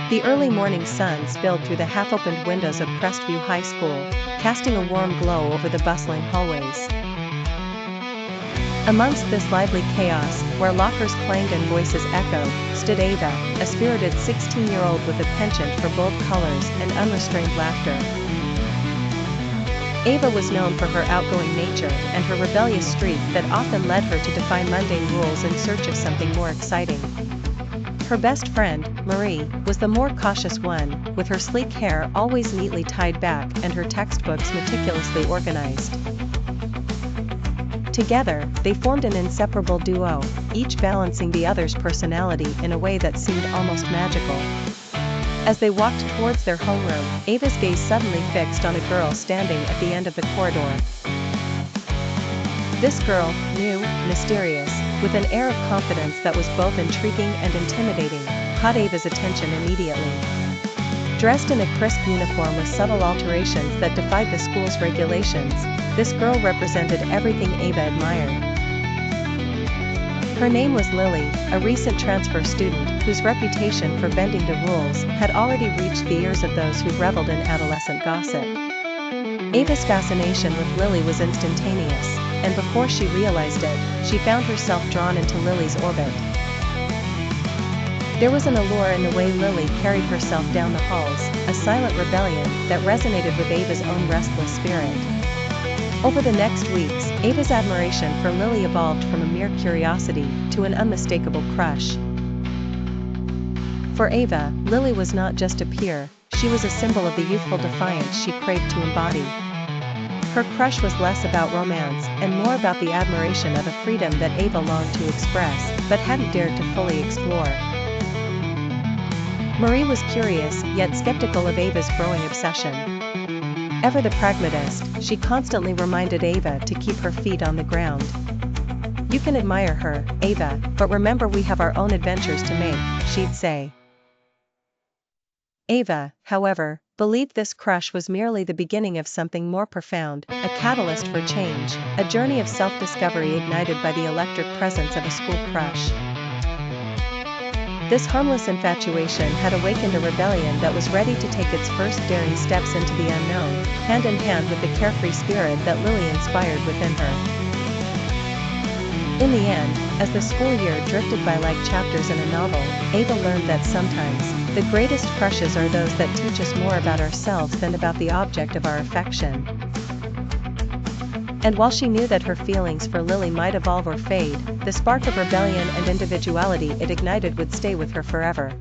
The early morning sun spilled through the half-opened windows of Crestview High School, casting a warm glow over the bustling hallways. Amongst this lively chaos, where lockers clanged and voices echoed, stood Ava, a spirited 16-year-old with a penchant for bold colors and unrestrained laughter. Ava was known for her outgoing nature and her rebellious streak that often led her to defy mundane rules in search of something more exciting. Her best friend, Marie, was the more cautious one, with her sleek hair always neatly tied back and her textbooks meticulously organized. Together, they formed an inseparable duo, each balancing the other's personality in a way that seemed almost magical. As they walked towards their homeroom, Ava's gaze suddenly fixed on a girl standing at the end of the corridor. This girl, new, mysterious, with an air of confidence that was both intriguing and intimidating, caught Ava's attention immediately. Dressed in a crisp uniform with subtle alterations that defied the school's regulations, this girl represented everything Ava admired. Her name was Lily, a recent transfer student whose reputation for bending the rules had already reached the ears of those who reveled in adolescent gossip. Ava's fascination with Lily was instantaneous, and before she realized it, she found herself drawn into Lily's orbit. There was an allure in the way Lily carried herself down the halls, a silent rebellion that resonated with Ava's own restless spirit. Over the next weeks, Ava's admiration for Lily evolved from a mere curiosity to an unmistakable crush. For Ava, Lily was not just a peer, she was a symbol of the youthful defiance she craved to embody. Her crush was less about romance and more about the admiration of a freedom that Ava longed to express, but hadn't dared to fully explore. Marie was curious, yet skeptical of Ava's growing obsession. Ever the pragmatist, she constantly reminded Ava to keep her feet on the ground. "You can admire her, Ava, but remember we have our own adventures to make," she'd say. Ava, however, believed this crush was merely the beginning of something more profound, a catalyst for change, a journey of self-discovery ignited by the electric presence of a school crush. This harmless infatuation had awakened a rebellion that was ready to take its first daring steps into the unknown, hand in hand with the carefree spirit that Lily inspired within her. In the end, as the school year drifted by like chapters in a novel, Ava learned that sometimes, the greatest crushes are those that teach us more about ourselves than about the object of our affection. And while she knew that her feelings for Lily might evolve or fade, the spark of rebellion and individuality it ignited would stay with her forever.